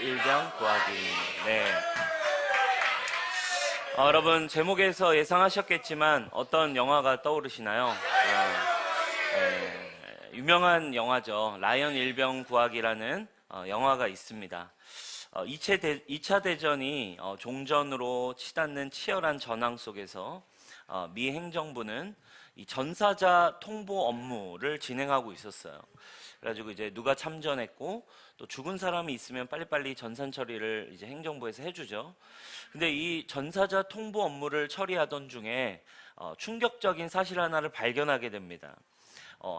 일병 구하기. 네. 여러분 제목에서 예상하셨겠지만 어떤 영화가 떠오르시나요? 유명한 영화죠. 라이언 일병 구하기라는 영화가 있습니다. 2차 대전이 종전으로 치닫는 치열한 전황 속에서 미 행정부는 이 전사자 통보 업무를 진행하고 있었어요. 그래가지고 이제 누가 참전했고 또 죽은 사람이 있으면 빨리빨리 전산 처리를 이제 행정부에서 해주죠. 근데 이 전사자 통보 업무를 처리하던 중에 충격적인 사실 하나를 발견하게 됩니다.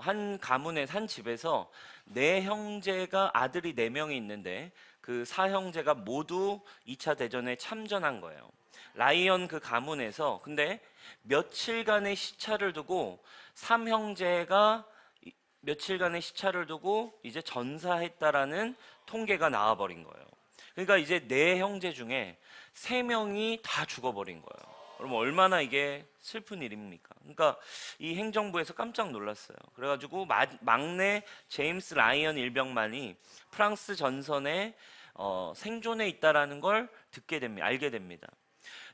한 가문의 한 집에서 네 형제가 아들이 4명이 있는데 그 4형제가 모두 2차 대전에 참전한 거예요. 라이언 그 가문에서 근데 며칠간의 시차를 두고 3형제가 며칠간의 시차를 두고 이제 전사했다라는 통계가 나와버린 거예요. 그러니까 이제 4형제 중에 3명이 다 죽어버린 거예요. 그럼 얼마나 이게 슬픈 일입니까? 그러니까 이 행정부에서 깜짝 놀랐어요. 그래가지고 막내 제임스 라이언 일병만이 프랑스 전선에 생존해 있다라는 걸 알게 됩니다.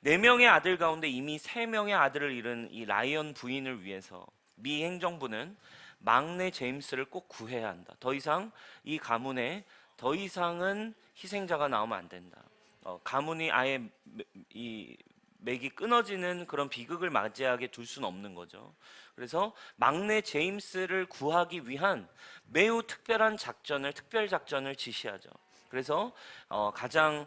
4명의 아들 가운데 이미 3명의 아들을 잃은 이 라이언 부인을 위해서 미 행정부는 막내 제임스를 꼭 구해야 한다. 더 이상 이 가문에 더 이상은 희생자가 나오면 안 된다. 가문이 아예 이 맥이 끊어지는 그런 비극을 맞이하게 둘 수는 없는 거죠. 그래서 막내 제임스를 구하기 위한 매우 특별 작전을 지시하죠. 그래서 가장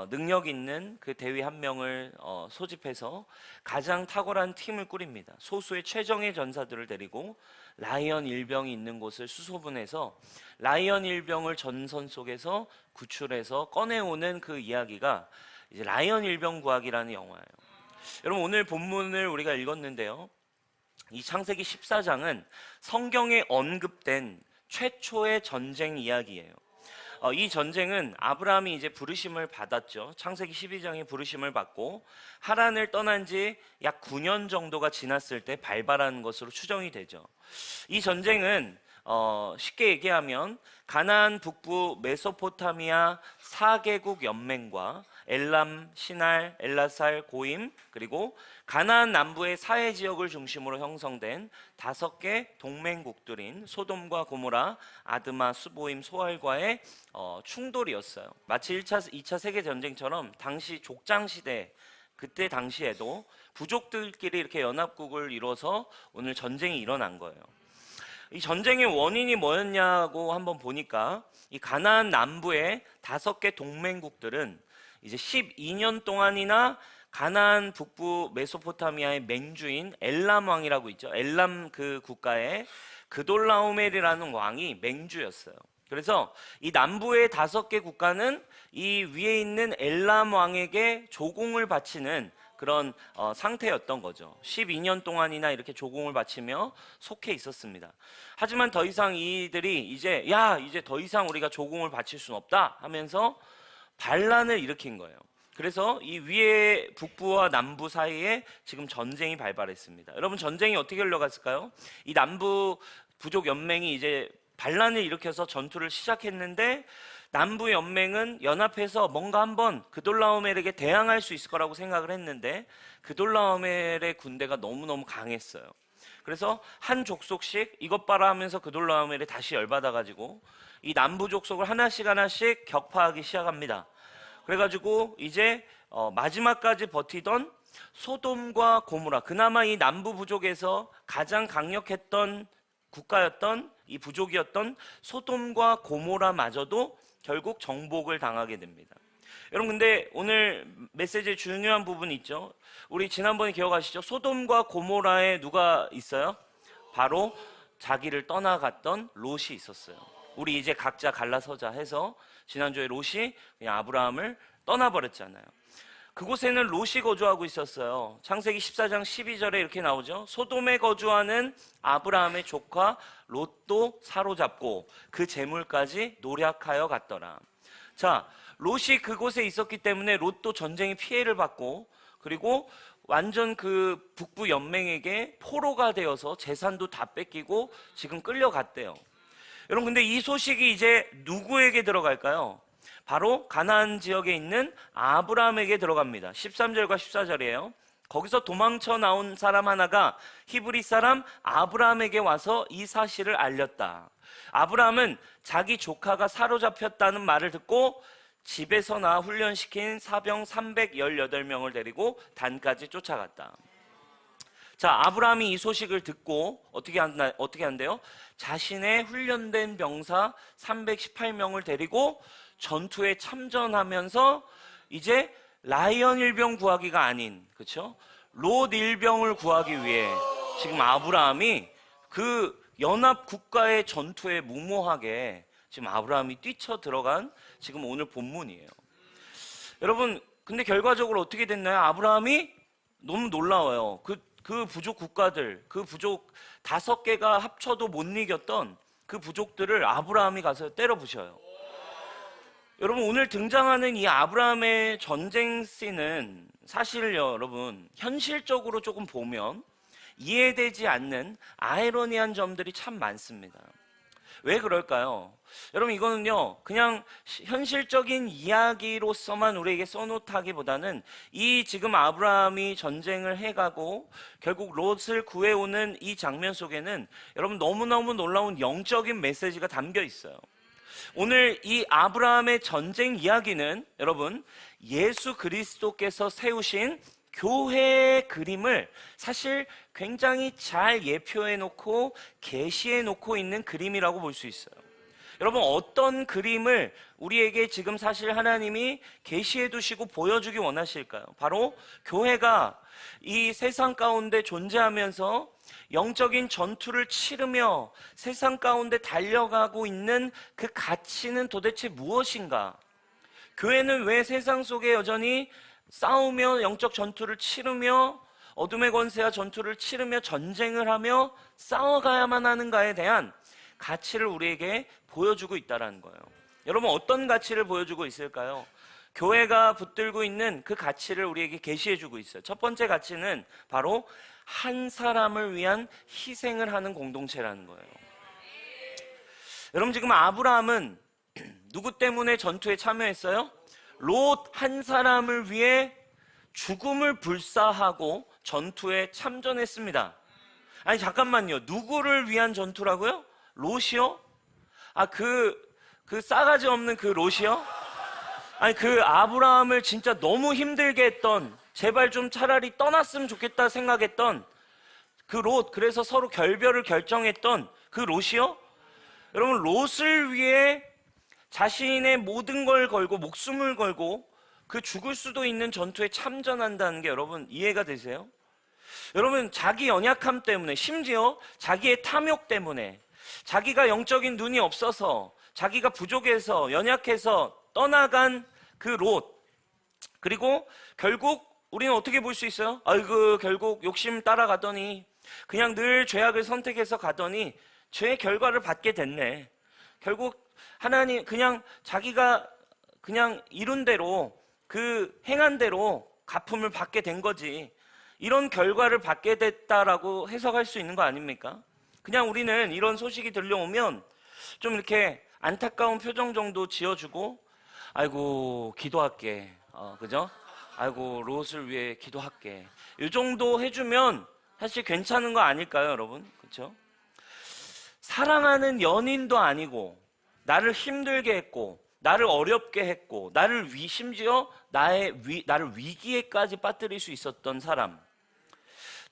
능력 있는 그 대위 한 명을 소집해서 가장 탁월한 팀을 꾸립니다. 소수의 최정예 전사들을 데리고 라이언 일병이 있는 곳을 수소문해서 라이언 일병을 전선 속에서 구출해서 꺼내오는 그 이야기가 이제 라이언 일병 구하기라는 영화예요. 여러분 오늘 본문을 우리가 읽었는데요. 이 창세기 14장은 성경에 언급된 최초의 전쟁 이야기예요. 이 전쟁은 아브라함이 이제 부르심을 받았죠. 창세기 12장에 부르심을 받고 하란을 떠난 지 약 9년 정도가 지났을 때 발발한 것으로 추정이 되죠. 이 전쟁은 쉽게 얘기하면 가나안 북부 메소포타미아 4개국 연맹과 엘람, 시날, 엘라살, 고임 그리고 가나안 남부의 사해 지역을 중심으로 형성된 5개 동맹국들인 소돔과 고모라, 아드마, 수보임, 소알과의 충돌이었어요. 마치 2차 세계전쟁처럼 당시 족장시대 그때 당시에도 부족들끼리 이렇게 연합국을 이뤄서 오늘 전쟁이 일어난 거예요. 이 전쟁의 원인이 뭐였냐고 한번 보니까 이 가나안 남부의 5개 동맹국들은 이제 12년 동안이나 가나안 북부 메소포타미아의 맹주인 엘람 왕이라고 있죠. 엘람 그 국가의 그돌라오멜이라는 왕이 맹주였어요. 그래서 이 남부의 5개 국가는 이 위에 있는 엘람 왕에게 조공을 바치는 그런 상태였던 거죠. 12년 동안이나 이렇게 조공을 바치며 속해 있었습니다. 하지만 더 이상 이들이 이제 더 이상 우리가 조공을 바칠 수는 없다 하면서 반란을 일으킨 거예요. 그래서 이 위에 북부와 남부 사이에 지금 전쟁이 발발했습니다. 여러분 전쟁이 어떻게 흘러갔을까요? 이 남부 부족 연맹이 이제 반란을 일으켜서 전투를 시작했는데 남부 연맹은 연합해서 뭔가 한번 그돌라오멜에게 대항할 수 있을 거라고 생각을 했는데 그돌라오멜의 군대가 너무너무 강했어요. 그래서 한 족속씩 이것 봐라 하면서 그돌라오멜이 다시 열받아가지고 이 남부 족속을 하나씩 격파하기 시작합니다. 그래가지고 이제 마지막까지 버티던 소돔과 고모라, 그나마 이 남부 부족에서 가장 강력했던 국가였던 이 부족이었던 소돔과 고모라마저도 결국 정복을 당하게 됩니다. 여러분 근데 오늘 메시지의 중요한 부분이 있죠. 우리 지난번에 기억하시죠? 소돔과 고모라에 누가 있어요? 바로 자기를 떠나갔던 롯이 있었어요. 우리 이제 각자 갈라서자 해서 지난주에 롯이 그냥 아브라함을 떠나버렸잖아요. 그곳에는 롯이 거주하고 있었어요. 창세기 14장 12절에 이렇게 나오죠. 소돔에 거주하는 아브라함의 조카 롯도 사로잡고 그 재물까지 노략하여 갔더라. 자, 롯이 그곳에 있었기 때문에 롯도 전쟁의 피해를 받고 그리고 완전 그 북부 연맹에게 포로가 되어서 재산도 다 뺏기고 지금 끌려갔대요. 여러분 근데 이 소식이 이제 누구에게 들어갈까요? 바로 가나안 지역에 있는 아브라함에게 들어갑니다. 13절과 14절이에요. 거기서 도망쳐 나온 사람 하나가 히브리 사람 아브라함에게 와서 이 사실을 알렸다. 아브라함은 자기 조카가 사로잡혔다는 말을 듣고 집에서 나 훈련시킨 사병 318명을 데리고 단까지 쫓아갔다. 자, 아브라함이 이 소식을 듣고 어떻게 한대요? 자신의 훈련된 병사 318명을 데리고 전투에 참전하면서 이제 라이언 일병 구하기가 아닌, 그렇죠? 롯 일병을 구하기 위해 지금 아브라함이 그 연합 국가의 전투에 무모하게 지금 아브라함이 뛰쳐 들어간 지금 오늘 본문이에요. 여러분, 근데 결과적으로 어떻게 됐나요? 아브라함이 너무 놀라워요. 그 부족 국가들, 그 부족 5개가 합쳐도 못 이겼던 그 부족들을 아브라함이 가서 때려 부셔요. 여러분, 오늘 등장하는 이 아브라함의 전쟁 씬은 사실요, 여러분, 현실적으로 조금 보면 이해되지 않는 아이러니한 점들이 참 많습니다. 왜 그럴까요? 여러분, 이거는요, 그냥 현실적인 이야기로서만 우리에게 써놓다기보다는 이 지금 아브라함이 전쟁을 해가고 결국 롯을 구해오는 이 장면 속에는 여러분 너무너무 놀라운 영적인 메시지가 담겨 있어요. 오늘 이 아브라함의 전쟁 이야기는 여러분 예수 그리스도께서 세우신 교회의 그림을 사실 굉장히 잘 예표해 놓고 계시해 놓고 있는 그림이라고 볼 수 있어요. 여러분, 어떤 그림을 우리에게 지금 사실 하나님이 계시해 두시고 보여주기 원하실까요? 바로 교회가 이 세상 가운데 존재하면서 영적인 전투를 치르며 세상 가운데 달려가고 있는 그 가치는 도대체 무엇인가? 교회는 왜 세상 속에 여전히 싸우며 영적 전투를 치르며 어둠의 권세와 전투를 치르며 전쟁을 하며 싸워가야만 하는가에 대한 가치를 우리에게 보여주고 있다는 거예요. 여러분, 어떤 가치를 보여주고 있을까요? 교회가 붙들고 있는 그 가치를 우리에게 계시해주고 있어요. 첫 번째 가치는 바로 한 사람을 위한 희생을 하는 공동체라는 거예요. 여러분, 지금 아브라함은 누구 때문에 전투에 참여했어요? 롯 한 사람을 위해 죽음을 불사하고 전투에 참전했습니다. 아니, 잠깐만요. 누구를 위한 전투라고요? 롯이요? 그 싸가지 없는 그 롯이요? 아니, 그 아브라함을 진짜 너무 힘들게 했던, 제발 좀 차라리 떠났으면 좋겠다 생각했던 그 롯, 그래서 서로 결별을 결정했던 그 롯이요? 여러분, 롯을 위해 자신의 모든 걸 걸고 목숨을 걸고 그 죽을 수도 있는 전투에 참전한다는 게 여러분 이해가 되세요? 여러분, 자기 연약함 때문에, 심지어 자기의 탐욕 때문에, 자기가 영적인 눈이 없어서, 자기가 부족해서 연약해서 떠나간 그 롯, 그리고 결국 우리는 어떻게 볼 수 있어요? 아이고, 결국 욕심 따라가더니 그냥 늘 죄악을 선택해서 가더니 죄의 결과를 받게 됐네. 결국 하나님 그냥 자기가 그냥 이룬 대로 그 행한 대로 갚음을 받게 된 거지, 이런 결과를 받게 됐다라고 해석할 수 있는 거 아닙니까? 그냥 우리는 이런 소식이 들려오면 좀 이렇게 안타까운 표정 정도 지어주고, 아이고 기도할게, 그죠? 아이고 롯을 위해 기도할게, 이 정도 해주면 사실 괜찮은 거 아닐까요, 여러분? 그렇죠? 사랑하는 연인도 아니고 나를 힘들게 했고 나를 어렵게 했고 심지어 나를 위기에까지 빠뜨릴 수 있었던 사람,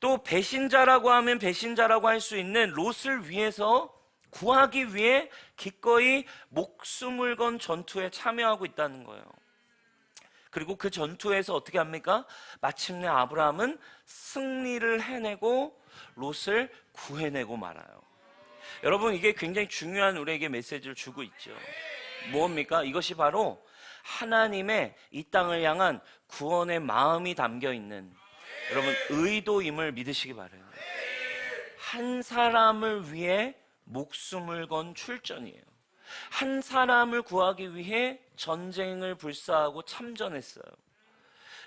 또 배신자라고 하면 배신자라고 할 수 있는 롯을 위해서 구하기 위해 기꺼이 목숨을 건 전투에 참여하고 있다는 거예요. 그리고 그 전투에서 어떻게 합니까? 마침내 아브라함은 승리를 해내고 롯을 구해내고 말아요. 여러분, 이게 굉장히 중요한 우리에게 메시지를 주고 있죠. 무엇입니까? 이것이 바로 하나님의 이 땅을 향한 구원의 마음이 담겨 있는 여러분 의도임을 믿으시기 바라요. 한 사람을 위해 목숨을 건 출전이에요. 한 사람을 구하기 위해 전쟁을 불사하고 참전했어요.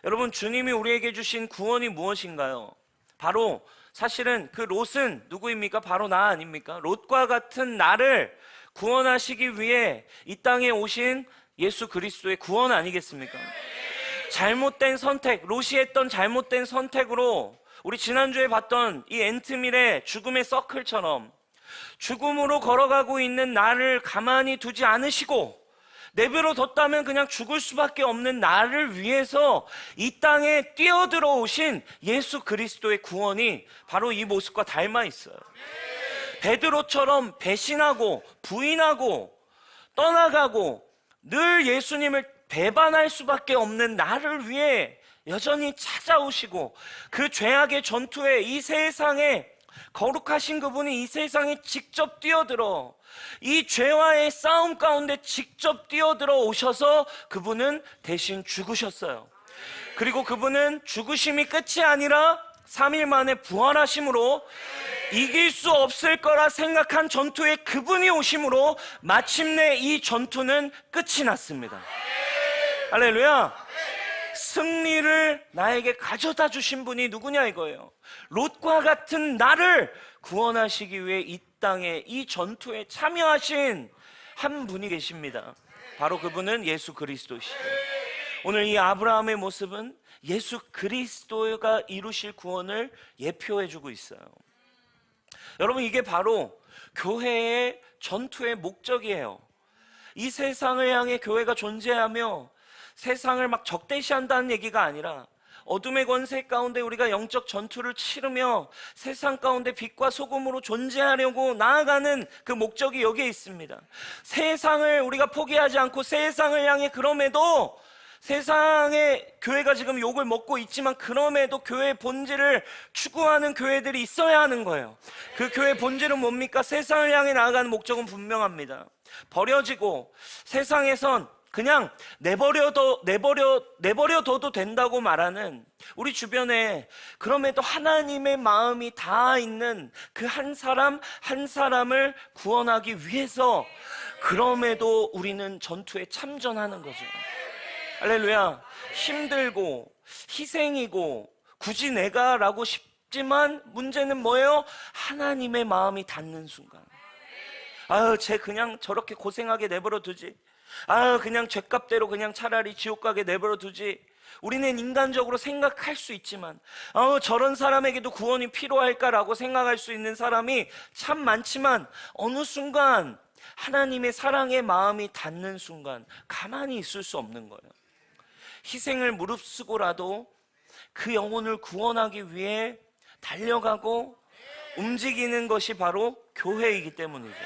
여러분, 주님이 우리에게 주신 구원이 무엇인가요? 바로 사실은 그 롯은 누구입니까? 바로 나 아닙니까? 롯과 같은 나를 구원하시기 위해 이 땅에 오신 예수 그리스도의 구원 아니겠습니까? 잘못된 선택, 롯이 했던 잘못된 선택으로 우리 지난주에 봤던 이 앤트밀의 죽음의 서클처럼 죽음으로 걸어가고 있는 나를 가만히 두지 않으시고 내버려 뒀다면 그냥 죽을 수밖에 없는 나를 위해서 이 땅에 뛰어들어 오신 예수 그리스도의 구원이 바로 이 모습과 닮아 있어요. 베드로처럼 배신하고 부인하고 떠나가고 늘 예수님을 배반할 수밖에 없는 나를 위해 여전히 찾아오시고 그 죄악의 전투에 이 세상에 거룩하신 그분이 이 세상에 직접 뛰어들어 이 죄와의 싸움 가운데 직접 뛰어들어 오셔서 그분은 대신 죽으셨어요. 그리고 그분은 죽으심이 끝이 아니라 3일 만에 부활하심으로 이길 수 없을 거라 생각한 전투에 그분이 오심으로 마침내 이 전투는 끝이 났습니다. 할렐루야. 승리를 나에게 가져다 주신 분이 누구냐 이거예요. 롯과 같은 나를 구원하시기 위해 이 땅에 이 전투에 참여하신 한 분이 계십니다. 바로 그분은 예수 그리스도시죠. 오늘 이 아브라함의 모습은 예수 그리스도가 이루실 구원을 예표해 주고 있어요. 여러분, 이게 바로 교회의 전투의 목적이에요. 이 세상을 향해 교회가 존재하며 세상을 막 적대시한다는 얘기가 아니라 어둠의 권세 가운데 우리가 영적 전투를 치르며 세상 가운데 빛과 소금으로 존재하려고 나아가는 그 목적이 여기에 있습니다. 세상을 우리가 포기하지 않고 세상을 향해 그럼에도 세상에 교회가 지금 욕을 먹고 있지만 그럼에도 교회의 본질을 추구하는 교회들이 있어야 하는 거예요. 그 교회의 본질은 뭡니까? 세상을 향해 나아가는 목적은 분명합니다. 버려지고 세상에선 그냥 내버려둬도 된다고 말하는 우리 주변에 그럼에도 하나님의 마음이 닿아 있는 그 한 사람 한 사람을 구원하기 위해서 그럼에도 우리는 전투에 참전하는 거죠. 할렐루야. 힘들고 희생이고 굳이 내가 라고 싶지만 문제는 뭐예요? 하나님의 마음이 닿는 순간, 아유 쟤 그냥 저렇게 고생하게 내버려 두지, 아유 그냥 죗값대로 그냥 차라리 지옥 가게 내버려 두지. 우리는 인간적으로 생각할 수 있지만 저런 사람에게도 구원이 필요할까라고 생각할 수 있는 사람이 참 많지만 어느 순간 하나님의 사랑의 마음이 닿는 순간 가만히 있을 수 없는 거예요. 희생을 무릅쓰고라도 그 영혼을 구원하기 위해 달려가고 움직이는 것이 바로 교회이기 때문이죠.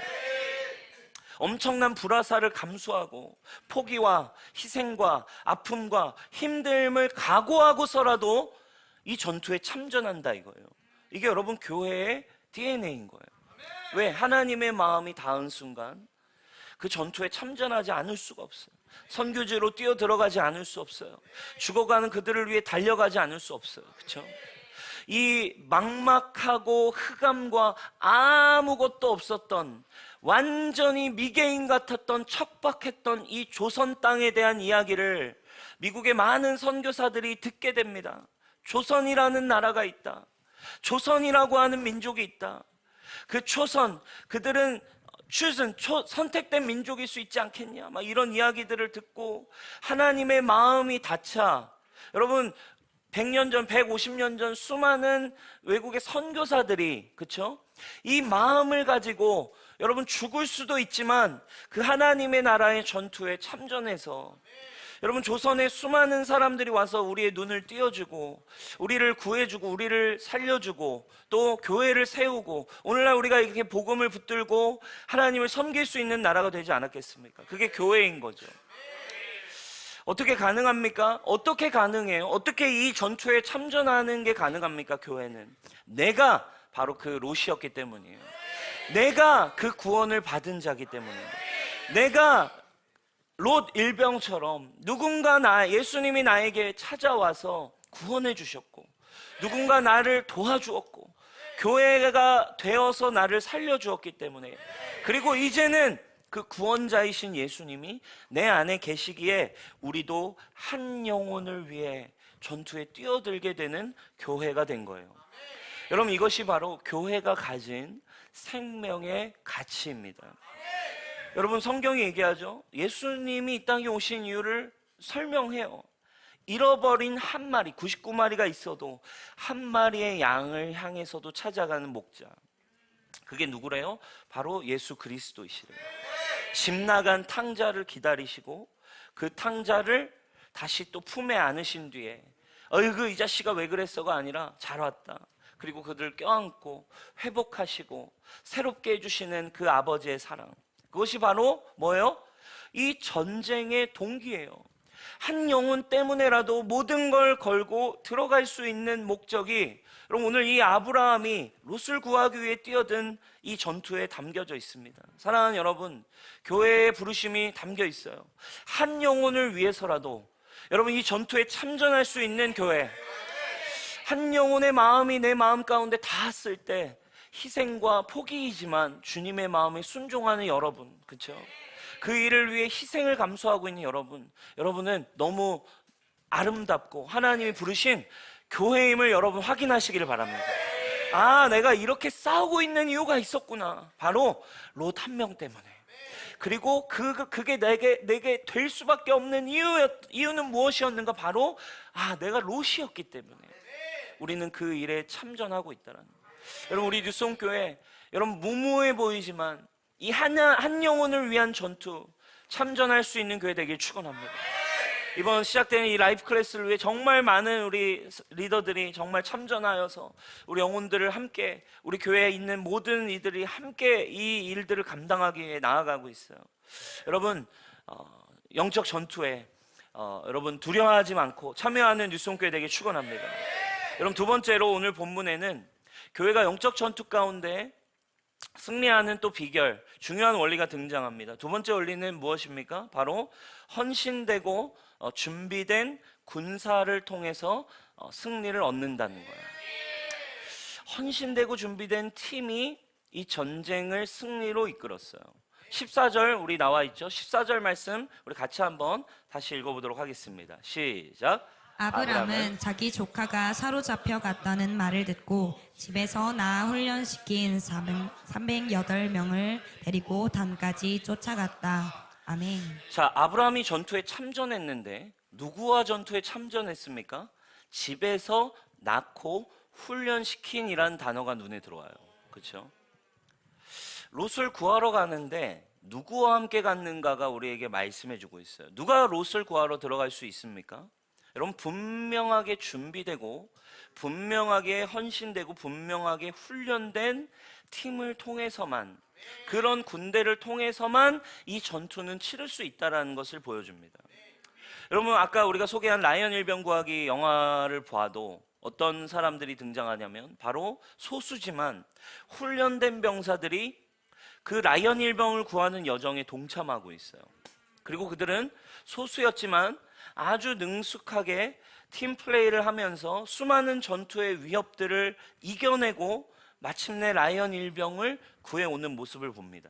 엄청난 불화살을 감수하고 포기와 희생과 아픔과 힘듦을 각오하고서라도 이 전투에 참전한다 이거예요. 이게 여러분 교회의 DNA인 거예요. 왜? 하나님의 마음이 닿은 순간 그 전투에 참전하지 않을 수가 없어요. 선교지로 뛰어 들어가지 않을 수 없어요. 죽어가는 그들을 위해 달려가지 않을 수 없어요. 그렇죠? 이 막막하고 흑암과 아무것도 없었던 완전히 미개인 같았던 척박했던 이 조선 땅에 대한 이야기를 미국의 많은 선교사들이 듣게 됩니다. 조선이라는 나라가 있다. 조선이라고 하는 민족이 있다. 그 초선, 그들은 선택된 민족일 수 있지 않겠냐, 막 이런 이야기들을 듣고 하나님의 마음이 닿자, 여러분 100년 전, 150년 전 수많은 외국의 선교사들이, 그쵸? 이 마음을 가지고 여러분 죽을 수도 있지만 그 하나님의 나라의 전투에 참전해서 여러분 조선의 수많은 사람들이 와서 우리의 눈을 띄워주고 우리를 구해주고 우리를 살려주고 또 교회를 세우고 오늘날 우리가 이렇게 복음을 붙들고 하나님을 섬길 수 있는 나라가 되지 않았겠습니까? 그게 교회인 거죠. 어떻게 가능합니까? 어떻게 가능해요? 어떻게 이 전투에 참전하는 게 가능합니까? 교회는 내가 바로 그 롯이었기 때문이에요. 내가 그 구원을 받은 자기 때문이에요. 내가 롯 일병처럼 누군가 예수님이 나에게 찾아와서 구원해 주셨고 누군가 나를 도와주었고 교회가 되어서 나를 살려주었기 때문에, 그리고 이제는 그 구원자이신 예수님이 내 안에 계시기에 우리도 한 영혼을 위해 전투에 뛰어들게 되는 교회가 된 거예요. 여러분, 이것이 바로 교회가 가진 생명의 가치입니다. 여러분, 성경이 얘기하죠. 예수님이 이 땅에 오신 이유를 설명해요. 잃어버린 한 마리, 99마리가 있어도 한 마리의 양을 향해서도 찾아가는 목자. 그게 누구래요? 바로 예수 그리스도이시래요. 집 나간 탕자를 기다리시고 그 탕자를 다시 또 품에 안으신 뒤에 어이구 이 자식아 왜 그랬어가 아니라 잘 왔다. 그리고 그들을 껴안고 회복하시고 새롭게 해주시는 그 아버지의 사랑. 그것이 바로 뭐예요? 이 전쟁의 동기예요. 한 영혼 때문에라도 모든 걸 걸고 들어갈 수 있는 목적이, 여러분, 오늘 이 아브라함이 롯을 구하기 위해 뛰어든 이 전투에 담겨져 있습니다. 사랑하는 여러분, 교회의 부르심이 담겨 있어요. 한 영혼을 위해서라도 여러분 이 전투에 참전할 수 있는 교회, 한 영혼의 마음이 내 마음 가운데 닿았을 때 희생과 포기이지만 주님의 마음에 순종하는 여러분, 그렇죠? 그 일을 위해 희생을 감수하고 있는 여러분, 여러분은 너무 아름답고 하나님이 부르신 교회임을 여러분 확인하시기를 바랍니다. 아, 내가 이렇게 싸우고 있는 이유가 있었구나. 바로 롯 한 명 때문에. 그리고 그게 내게 될 수밖에 없는 이유는 무엇이었는가? 바로 내가 롯이었기 때문에 우리는 그 일에 참전하고 있다는 거예요. 여러분, 우리 뉴스홈교회, 여러분 무모해 보이지만 이 한 영혼을 위한 전투 참전할 수 있는 교회 되길 축원합니다. 이번 시작되는 이 라이프 클래스를 위해 정말 많은 우리 리더들이 정말 참전하여서 우리 영혼들을 함께, 우리 교회에 있는 모든 이들이 함께 이 일들을 감당하기 위해 나아가고 있어요. 여러분, 영적 전투에 여러분 두려워하지 않고 참여하는 뉴스홈교회 되길 축원합니다. 여러분, 두 번째로 오늘 본문에는 교회가 영적 전투 가운데 승리하는 또 비결, 중요한 원리가 등장합니다. 두 번째 원리는 무엇입니까? 바로 헌신되고 준비된 군사를 통해서 승리를 얻는다는 거예요. 헌신되고 준비된 팀이 이 전쟁을 승리로 이끌었어요. 14절 우리 나와 있죠? 14절 말씀 우리 같이 한번 다시 읽어보도록 하겠습니다. 시작. 아브람은 자기 조카가 사로잡혀 갔다는 말을 듣고 집에서 낳아 훈련시킨 308명을 데리고 단까지 쫓아갔다. 아멘. 자, 아브라함이 전투에 참전했는데 누구와 전투에 참전했습니까? 집에서 낳고 훈련시킨이라는 단어가 눈에 들어와요. 그렇죠? 롯을 구하러 가는데 누구와 함께 갔는가가 우리에게 말씀해주고 있어요. 누가 롯을 구하러 들어갈 수 있습니까? 여러분, 분명하게 준비되고 분명하게 헌신되고 분명하게 훈련된 팀을 통해서만, 그런 군대를 통해서만 이 전투는 치를 수 있다는 것을 보여줍니다. 여러분, 아까 우리가 소개한 라이언 일병 구하기 영화를 봐도 어떤 사람들이 등장하냐면 바로 소수지만 훈련된 병사들이 그 라이언 일병을 구하는 여정에 동참하고 있어요. 그리고 그들은 소수였지만 아주 능숙하게 팀 플레이를 하면서 수많은 전투의 위협들을 이겨내고 마침내 라이언 일병을 구해오는 모습을 봅니다.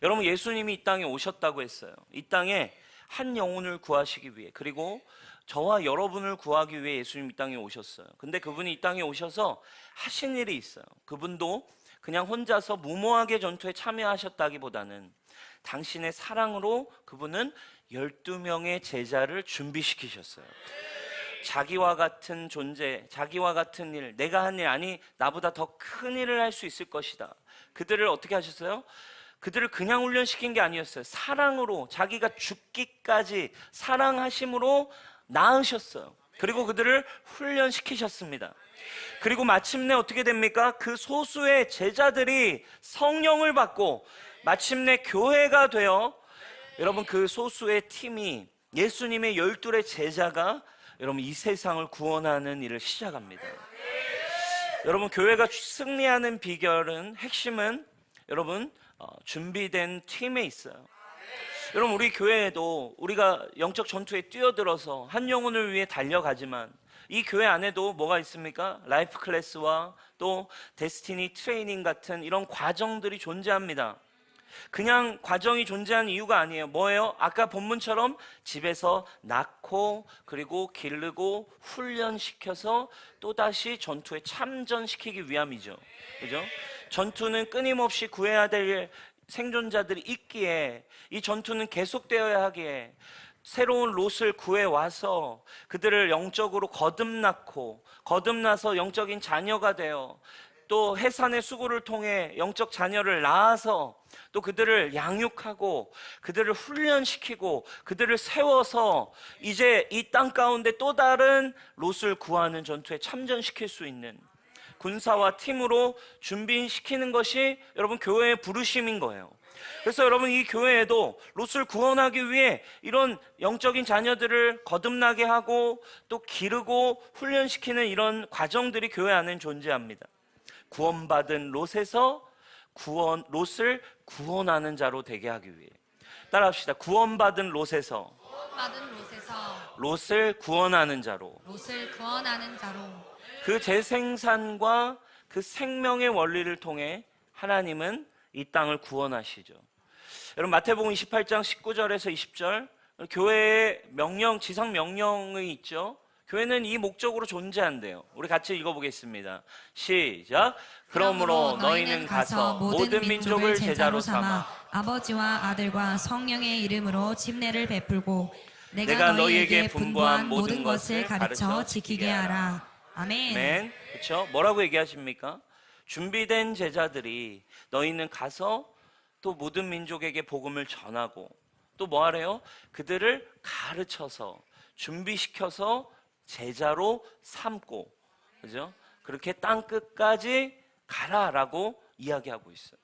여러분, 예수님이 이 땅에 오셨다고 했어요. 이 땅에 한 영혼을 구하시기 위해, 그리고 저와 여러분을 구하기 위해 예수님이 이 땅에 오셨어요. 근데 그분이 이 땅에 오셔서 하신 일이 있어요. 그분도 그냥 혼자서 무모하게 전투에 참여하셨다기보다는 당신의 사랑으로 그분은 12명의 제자를 준비시키셨어요. 자기와 같은 존재, 자기와 같은 일, 내가 한 일, 아니 나보다 더 큰 일을 할 수 있을 것이다. 그들을 어떻게 하셨어요? 그들을 그냥 훈련시킨 게 아니었어요. 사랑으로, 자기가 죽기까지 사랑하심으로 낳으셨어요. 그리고 그들을 훈련시키셨습니다. 그리고 마침내 어떻게 됩니까? 그 소수의 제자들이 성령을 받고 마침내 교회가 되어, 여러분, 그 소수의 팀이, 예수님의 12의 제자가 여러분 이 세상을 구원하는 일을 시작합니다. 여러분, 교회가 승리하는 비결은, 핵심은 여러분 준비된 팀에 있어요. 여러분, 우리 교회에도 우리가 영적 전투에 뛰어들어서 한 영혼을 위해 달려가지만 이 교회 안에도 뭐가 있습니까? 라이프 클래스와 또 데스티니 트레이닝 같은 이런 과정들이 존재합니다. 그냥 과정이 존재하는 이유가 아니에요. 뭐예요? 아까 본문처럼 집에서 낳고 그리고 기르고 훈련시켜서 또다시 전투에 참전시키기 위함이죠. 그죠? 전투는 끊임없이 구해야 될 생존자들이 있기에, 이 전투는 계속되어야 하기에 새로운 롯을 구해와서 그들을 영적으로 거듭났고, 거듭나서 영적인 자녀가 되어 또 해산의 수고를 통해 영적 자녀를 낳아서 또 그들을 양육하고 그들을 훈련시키고 그들을 세워서 이제 이 땅 가운데 또 다른 롯을 구하는 전투에 참전시킬 수 있는 군사와 팀으로 준비시키는 것이 여러분 교회의 부르심인 거예요. 그래서 여러분, 이 교회에도 롯을 구원하기 위해 이런 영적인 자녀들을 거듭나게 하고 또 기르고 훈련시키는 이런 과정들이 교회 안에 존재합니다. 구원받은 롯에서 롯을 구원하는 자로 되게 하기 위해. 따라합시다. 구원받은 롯에서 롯을 구원하는 자로. 그 재생산과 그 생명의 원리를 통해 하나님은 이 땅을 구원하시죠. 여러분, 마태복음 28장 19절에서 20절, 교회의 명령, 지상 명령이 있죠. 교회는 이 목적으로 존재한대요. 우리 같이 읽어보겠습니다. 시작. 그러므로 너희는 가서 모든 민족을 제자로 삼아 아버지와 아들과 성령의 이름으로 집례를 베풀고 내가 너희에게 분부한 모든 것을 가르쳐 지키게 하라. 아멘. 아멘. 그렇죠? 뭐라고 얘기하십니까? 준비된 제자들이 너희는 가서 또 모든 민족에게 복음을 전하고 또 뭐 하래요? 그들을 가르쳐서 준비시켜서 제자로 삼고, 그죠? 그렇게 땅 끝까지 가라라고 이야기하고 있어요.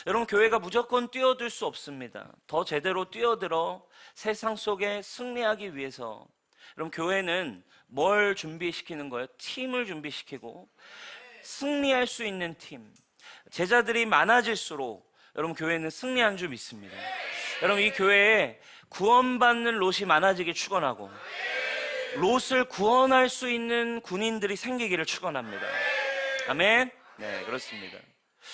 여러분, 교회가 무조건 뛰어들 수 없습니다. 더 제대로 뛰어들어 세상 속에 승리하기 위해서 여러분, 교회는 뭘 준비시키는 거예요? 팀을 준비시키고 승리할 수 있는 팀. 제자들이 많아질수록 여러분, 교회는 승리한 줄 믿습니다. 여러분, 이 교회에 구원받는 롯이 많아지길 축원하고 롯을 구원할 수 있는 군인들이 생기기를 축원합니다. 아멘. 네, 그렇습니다.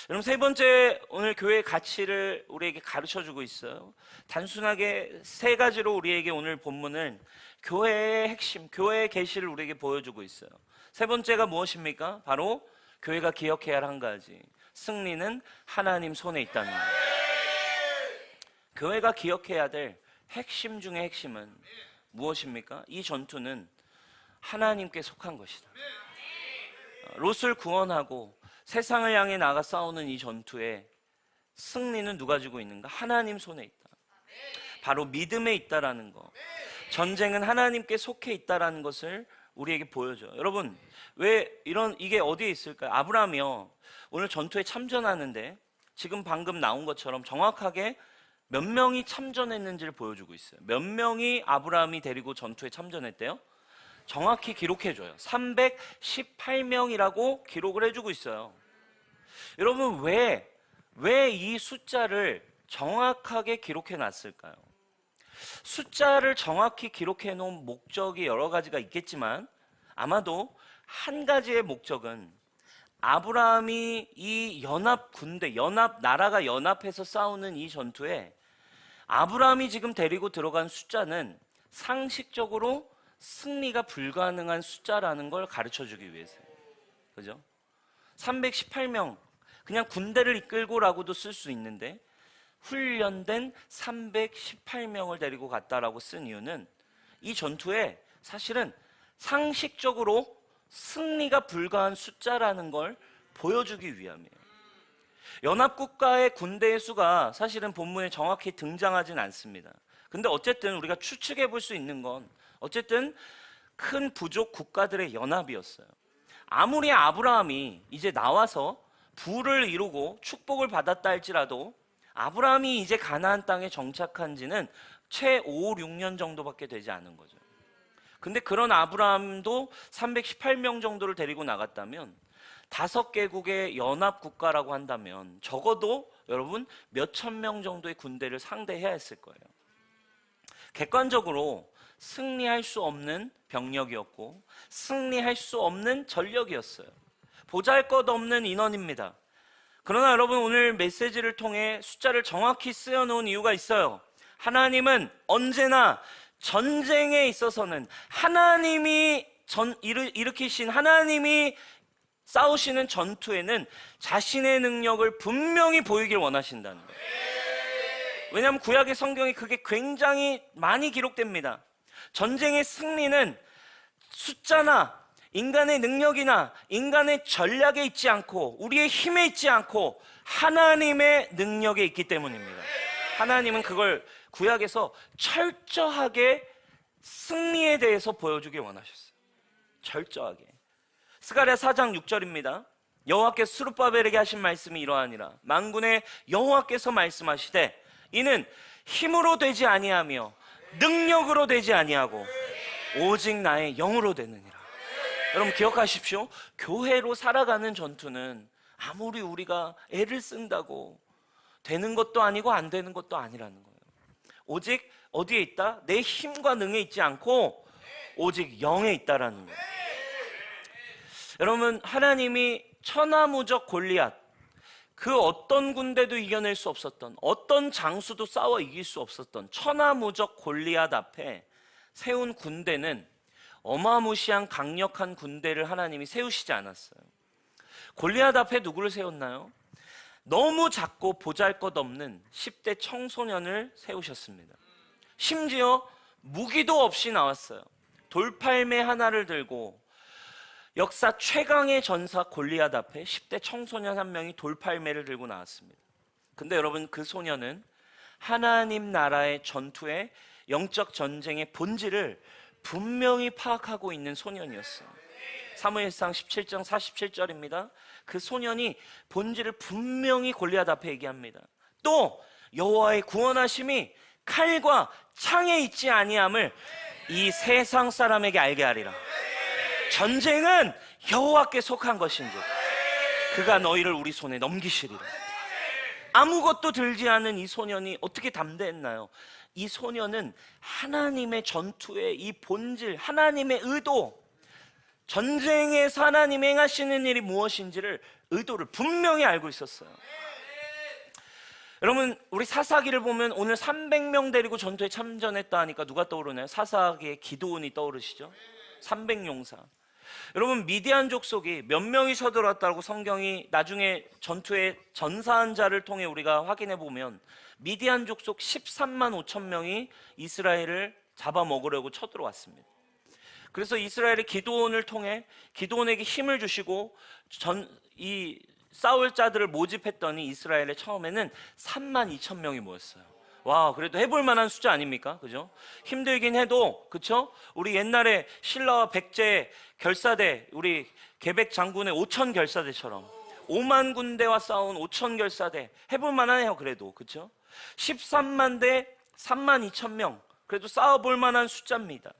여러분, 세 번째, 오늘 교회의 가치를 우리에게 가르쳐주고 있어요. 단순하게 세 가지로 우리에게 오늘 본문은 교회의 핵심, 교회의 계시를 우리에게 보여주고 있어요. 세 번째가 무엇입니까? 바로 교회가 기억해야 할 한 가지, 승리는 하나님 손에 있다는 거예요. 교회가 기억해야 될 핵심 중의 핵심은 무엇입니까? 이 전투는 하나님께 속한 것이다. 롯을 구원하고 세상을 향해 나가 싸우는 이 전투에 승리는 누가 지고 있는가? 하나님 손에 있다. 바로 믿음에 있다라는 거. 전쟁은 하나님께 속해 있다라는 것을 우리에게 보여줘요. 여러분, 왜 이게 어디에 있을까요? 아브라함이요, 오늘 전투에 참전하는데 지금 방금 나온 것처럼 정확하게 몇 명이 참전했는지를 보여주고 있어요. 몇 명이 아브라함이 데리고 전투에 참전했대요? 정확히 기록해줘요. 318명이라고 기록을 해주고 있어요. 여러분, 왜 이 숫자를 정확하게 기록해 놨을까요? 숫자를 정확히 기록해 놓은 목적이 여러 가지가 있겠지만 아마도 한 가지의 목적은 아브라함이 이 연합 군대, 나라가 연합해서 싸우는 이 전투에 아브라함이 지금 데리고 들어간 숫자는 상식적으로 승리가 불가능한 숫자라는 걸 가르쳐주기 위해서요. 그죠? 318명, 그냥 군대를 이끌고라고도 쓸 수 있는데 훈련된 318명을 데리고 갔다라고 쓴 이유는 이 전투에 사실은 상식적으로 승리가 불가한 숫자라는 걸 보여주기 위함이에요. 연합국가의 군대의 수가 사실은 본문에 정확히 등장하진 않습니다. 근데 어쨌든 우리가 추측해 볼 수 있는 건 어쨌든 큰 부족 국가들의 연합이었어요. 아무리 아브라함이 이제 나와서 부를 이루고 축복을 받았다 할지라도 아브라함이 이제 가나안 땅에 정착한 지는 최 5, 6년 정도밖에 되지 않은 거죠. 근데 그런 아브라함도 318명 정도를 데리고 나갔다면 5개국의 연합국가라고 한다면 적어도 여러분 몇천 명 정도의 군대를 상대해야 했을 거예요. 객관적으로 승리할 수 없는 병력이었고 승리할 수 없는 전력이었어요. 보잘것없는 인원입니다. 그러나 여러분, 오늘 메시지를 통해 숫자를 정확히 쓰여놓은 이유가 있어요. 하나님은 언제나 전쟁에 있어서는 하나님이 일으키신, 하나님이 싸우시는 전투에는 자신의 능력을 분명히 보이길 원하신다는 거예요. 왜냐하면 구약의 성경에 그게 굉장히 많이 기록됩니다. 전쟁의 승리는 숫자나 인간의 능력이나 인간의 전략에 있지 않고 우리의 힘에 있지 않고 하나님의 능력에 있기 때문입니다. 하나님은 그걸 구약에서 철저하게 승리에 대해서 보여주길 원하셨어요. 철저하게. 스가랴 4장 6절입니다. 여호와께서 스룹바벨에게 하신 말씀이 이러하니라. 만군의 여호와께서 말씀하시되 이는 힘으로 되지 아니하며 능력으로 되지 아니하고 오직 나의 영으로 되느니라. 여러분 기억하십시오. 교회로 살아가는 전투는 아무리 우리가 애를 쓴다고 되는 것도 아니고 안 되는 것도 아니라는 거예요. 오직 어디에 있다? 내 힘과 능에 있지 않고 오직 영에 있다라는 거예요. 여러분 하나님이 천하무적 골리앗, 그 어떤 군대도 이겨낼 수 없었던, 어떤 장수도 싸워 이길 수 없었던 천하무적 골리앗 앞에 세운 군대는 어마무시한 강력한 군대를 하나님이 세우시지 않았어요. 골리앗 앞에 누구를 세웠나요? 너무 작고 보잘것없는 10대 청소년을 세우셨습니다. 심지어 무기도 없이 나왔어요. 돌팔매 하나를 들고 역사 최강의 전사 골리앗 앞에 10대 청소년 한 명이 돌팔매를 들고 나왔습니다. 근데 여러분 그 소년은 하나님 나라의 전투의 영적 전쟁의 본질을 분명히 파악하고 있는 소년이었어요. 사무엘상 17장 47절입니다. 그 소년이 본질을 분명히 골리앗 앞에 얘기합니다. 또 여호와의 구원하심이 칼과 창에 있지 아니함을 이 세상 사람에게 알게 하리라. 전쟁은 여호와께 속한 것인지 그가 너희를 우리 손에 넘기시리라. 아무것도 들지 않은 이 소년이 어떻게 담대했나요? 이 소년은 하나님의 전투의 이 본질, 하나님의 의도, 전쟁에서 하나님이 행하시는 일이 무엇인지를 의도를 분명히 알고 있었어요. 여러분 우리 사사기를 보면 오늘 300명 데리고 전투에 참전했다 하니까 누가 떠오르나요? 사사기의 기드온이 떠오르시죠? 300용사. 여러분 미디안 족속이 몇 명이 쳐들어왔다고 성경이 나중에 전투에 전사한 자를 통해 우리가 확인해 보면 미디안 족속 13만 5천 명이 이스라엘을 잡아먹으려고 쳐들어왔습니다. 그래서 이스라엘의 기드온을 통해 기드온에게 힘을 주시고 이 싸울 자들을 모집했더니 이스라엘에 처음에는 3만 2천 명이 모였어요. 와, 그래도 해볼 만한 숫자 아닙니까? 그죠? 힘들긴 해도, 그쵸? 우리 옛날에 신라와 백제 결사대, 우리 계백 장군의 5천 결사대처럼 5만 군대와 싸운 5천 결사대 해볼 만해요, 그래도. 그쵸? 13만 대 3만 2천 명. 그래도 싸워볼 만한 숫자입니다.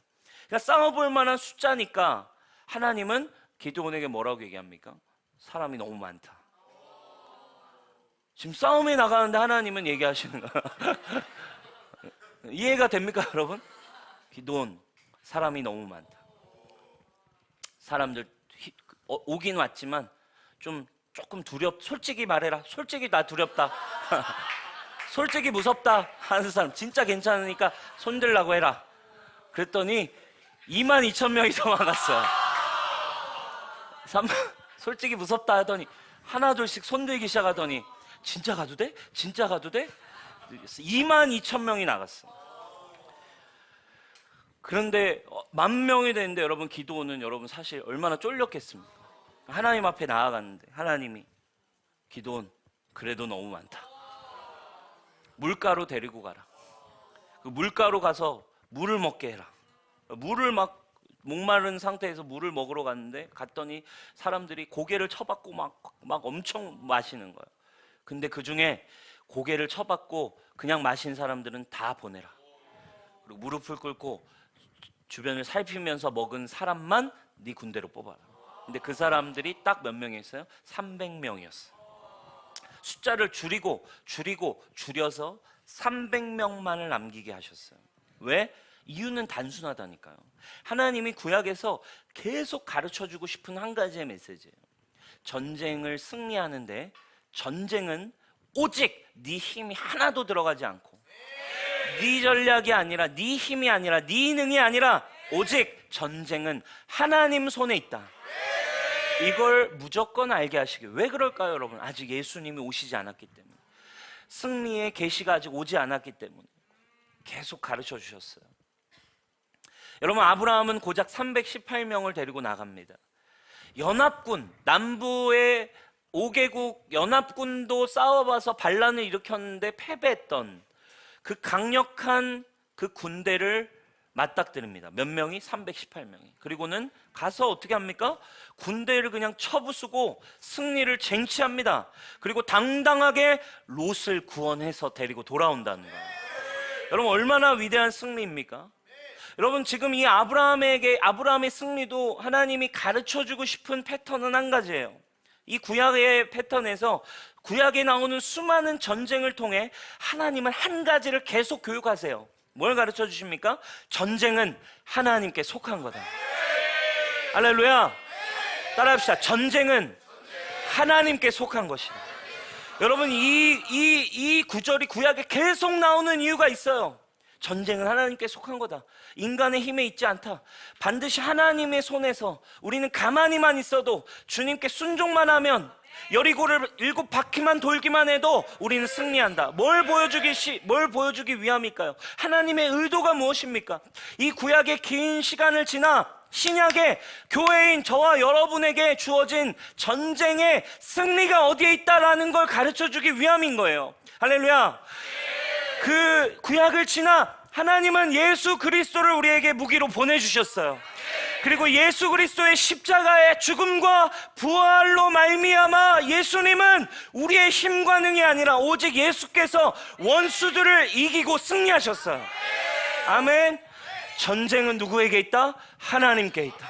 그러니까 싸워볼 만한 숫자니까 하나님은 기드온에게 뭐라고 얘기합니까? 사람이 너무 많다. 지금 싸움에 나가는데 하나님은 얘기하시는 거야. 이해가 됩니까, 여러분? 기드온, 사람이 너무 많다. 사람들 오긴 왔지만 조금 솔직히 말해라. 솔직히 나 두렵다. 솔직히 무섭다 하는 사람 진짜 괜찮으니까 손들라고 해라. 그랬더니 2만 2천 명이 더 나갔어요. 솔직히 무섭다 하더니 하나 둘씩 손들기 시작하더니 진짜 가도 돼? 진짜 가도 돼? 2만 2천 명이 나갔어. 그런데 10,000명이 됐는데 여러분 기드온은 여러분 사실 얼마나 쫄렸겠습니까? 하나님 앞에 나아갔는데 하나님이 기드온 그래도 너무 많다. 물가로 데리고 가라. 그 물가로 가서 물을 먹게 해라. 물을 막 목마른 상태에서 물을 먹으러 갔더니 사람들이 고개를 쳐박고 막 엄청 마시는 거예요. 근데 그 중에 고개를 쳐박고 그냥 마신 사람들은 다 보내라. 그리고 무릎을 꿇고 주변을 살피면서 먹은 사람만 네 군대로 뽑아라. 근데 그 사람들이 딱 몇 명이었어요? 300명이었어요. 숫자를 줄여서 300명만을 남기게 하셨어요. 왜? 이유는 단순하다니까요. 하나님이 구약에서 계속 가르쳐주고 싶은 한 가지의 메시지예요. 전쟁을 승리하는데 전쟁은 오직 네 힘이 하나도 들어가지 않고 네 전략이 아니라 네 힘이 아니라 네 능이 아니라 오직 전쟁은 하나님 손에 있다. 이걸 무조건 알게 하시기. 왜 그럴까요, 여러분? 아직 예수님이 오시지 않았기 때문에, 승리의 계시가 아직 오지 않았기 때문에 계속 가르쳐 주셨어요. 여러분, 아브라함은 고작 318명을 데리고 나갑니다. 연합군, 남부의 5개국 연합군도 싸워봐서 반란을 일으켰는데 패배했던 그 강력한 그 군대를 맞닥뜨립니다. 몇 명이? 318명이. 그리고는 가서 어떻게 합니까? 군대를 그냥 쳐부수고 승리를 쟁취합니다. 그리고 당당하게 롯을 구원해서 데리고 돌아온다는 거예요. 여러분, 얼마나 위대한 승리입니까? 여러분, 지금 이 아브라함의 승리도 하나님이 가르쳐주고 싶은 패턴은 한 가지예요. 이 구약의 패턴에서 구약에 나오는 수많은 전쟁을 통해 하나님은 한 가지를 계속 교육하세요. 뭘 가르쳐 주십니까? 전쟁은 하나님께 속한 거다. 할렐루야. 따라합시다. 전쟁은 하나님께 속한 것이다. 여러분, 이 구절이 구약에 계속 나오는 이유가 있어요. 전쟁은 하나님께 속한 거다. 인간의 힘에 있지 않다. 반드시 하나님의 손에서 우리는 가만히만 있어도 주님께 순종만 하면 여리고를 7바퀴만 돌기만 해도 우리는 승리한다. 뭘 보여주기 위함일까요? 하나님의 의도가 무엇입니까? 이 구약의 긴 시간을 지나 신약의 교회인 저와 여러분에게 주어진 전쟁의 승리가 어디에 있다라는 걸 가르쳐주기 위함인 거예요. 할렐루야. 그 구약을 지나 하나님은 예수 그리스도를 우리에게 무기로 보내주셨어요. 그리고 예수 그리스도의 십자가의 죽음과 부활로 말미암아 예수님은 우리의 힘과 능이 아니라 오직 예수께서 원수들을 이기고 승리하셨어요. 아멘. 전쟁은 누구에게 있다? 하나님께 있다.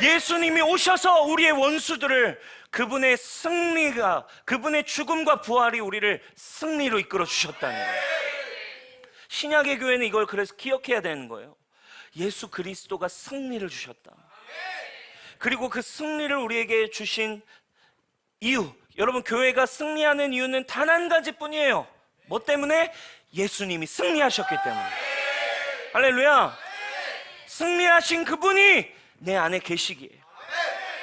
예수님이 오셔서 우리의 원수들을 그분의 죽음과 부활이 우리를 승리로 이끌어 주셨다는 거예요. 신약의 교회는 이걸 그래서 기억해야 되는 거예요. 예수 그리스도가 승리를 주셨다. 그리고 그 승리를 우리에게 주신 이유, 여러분, 교회가 승리하는 이유는 단 한 가지뿐이에요. 뭐 때문에? 예수님이 승리하셨기 때문에. 할렐루야. 승리하신 그분이 내 안에 계시기에.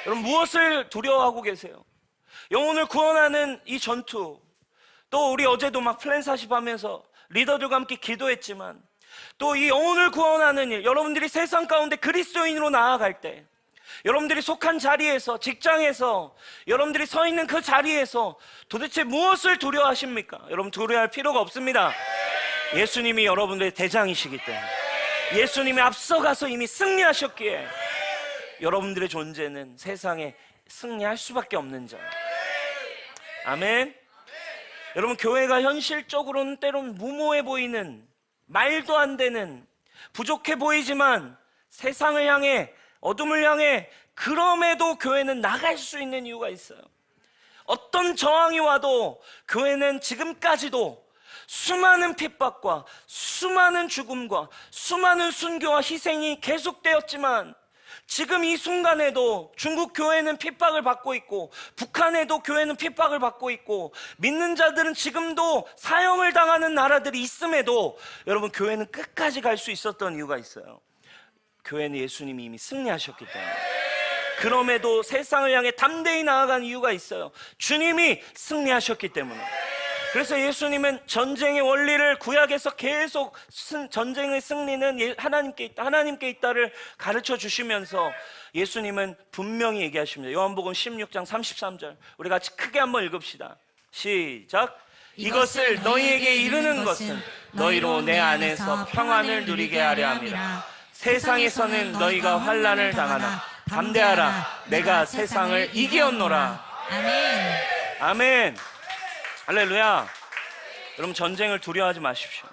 여러분, 무엇을 두려워하고 계세요? 영혼을 구원하는 이 전투, 또 우리 어제도 막 플랜 40 하면서 리더들과 함께 기도했지만, 또 이 영혼을 구원하는 일, 여러분들이 세상 가운데 그리스도인으로 나아갈 때, 여러분들이 속한 자리에서, 직장에서, 여러분들이 서 있는 그 자리에서 도대체 무엇을 두려워하십니까? 여러분, 두려워할 필요가 없습니다. 예수님이 여러분들의 대장이시기 때문에, 예수님이 앞서가서 이미 승리하셨기에 여러분들의 존재는 세상에 승리할 수밖에 없는 점. 아멘. 여러분, 교회가 현실적으로는 때론 무모해 보이는, 말도 안 되는, 부족해 보이지만 세상을 향해, 어둠을 향해, 그럼에도 교회는 나갈 수 있는 이유가 있어요. 어떤 저항이 와도 교회는 지금까지도 수많은 핍박과 수많은 죽음과 수많은 순교와 희생이 계속되었지만, 지금 이 순간에도 중국 교회는 핍박을 받고 있고, 북한에도 교회는 핍박을 받고 있고, 믿는 자들은 지금도 사형을 당하는 나라들이 있음에도 여러분, 교회는 끝까지 갈 수 있었던 이유가 있어요. 교회는 예수님이 이미 승리하셨기 때문에. 그럼에도 세상을 향해 담대히 나아간 이유가 있어요. 주님이 승리하셨기 때문에. 그래서 예수님은 전쟁의 원리를 구약에서 계속 전쟁의 승리는 하나님께 있다를 가르쳐 주시면서 예수님은 분명히 얘기하십니다. 요한복음 16장 33절, 우리 같이 크게 한번 읽읍시다. 시작. 이것을 너희에게 이르는 것은 너희로 내 안에서 평안을 누리게 하려 함이라. 세상에서는 너희가 환난을 당하나 담대하라, 내가 세상을 이기었노라. 아멘. 아멘. 할렐루야. 여러분, 전쟁을 두려워하지 마십시오.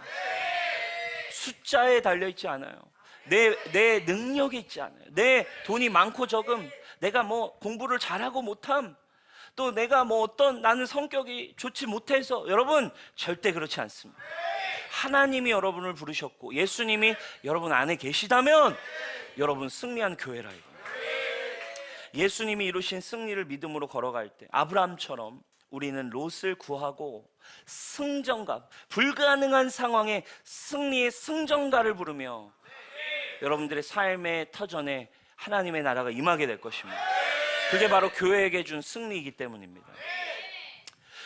숫자에 달려있지 않아요. 내 능력이 있지 않아요. 내 돈이 많고 적음, 내가 뭐 공부를 잘하고 못함, 또 내가 뭐 나는 성격이 좋지 못해서, 여러분, 절대 그렇지 않습니다. 하나님이 여러분을 부르셨고 예수님이 여러분 안에 계시다면 여러분 승리한 교회라. 예수님이 이루신 승리를 믿음으로 걸어갈 때 아브라함처럼 우리는 롯을 구하고 승전가, 불가능한 상황에 승리의 승전가를 부르며 여러분들의 삶의 터전에 하나님의 나라가 임하게 될 것입니다. 그게 바로 교회에게 준 승리이기 때문입니다.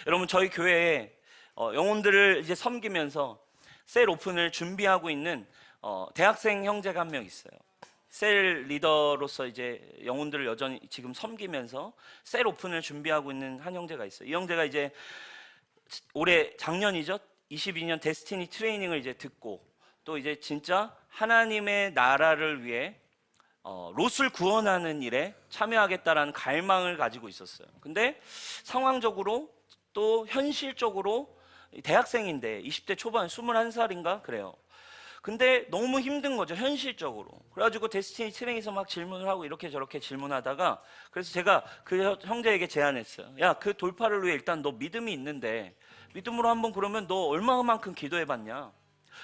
여러분, 저희 교회에 영혼들을 이제 섬기면서 셀 오픈을 준비하고 있는 대학생 형제가 한 명 있어요. 셀 리더로서 이제 영혼들을 여전히 지금 섬기면서 셀 오픈을 준비하고 있는 한 형제가 있어요. 이 형제가 이제 올해 작년이죠. 22년 데스티니 트레이닝을 이제 듣고 또 이제 진짜 하나님의 나라를 위해 롯을 구원하는 일에 참여하겠다라는 갈망을 가지고 있었어요. 근데 상황적으로 또 현실적으로 대학생인데 20대 초반 21살인가 그래요. 근데 너무 힘든 거죠, 현실적으로. 그래가지고 데스티니 트레이닝에서 막 질문을 하고 이렇게 저렇게 질문하다가, 그래서 제가 그 형제에게 제안했어요. 야, 그 돌파를 위해 일단 너 믿음이 있는데 믿음으로 한번, 그러면 너 얼마만큼 기도해봤냐?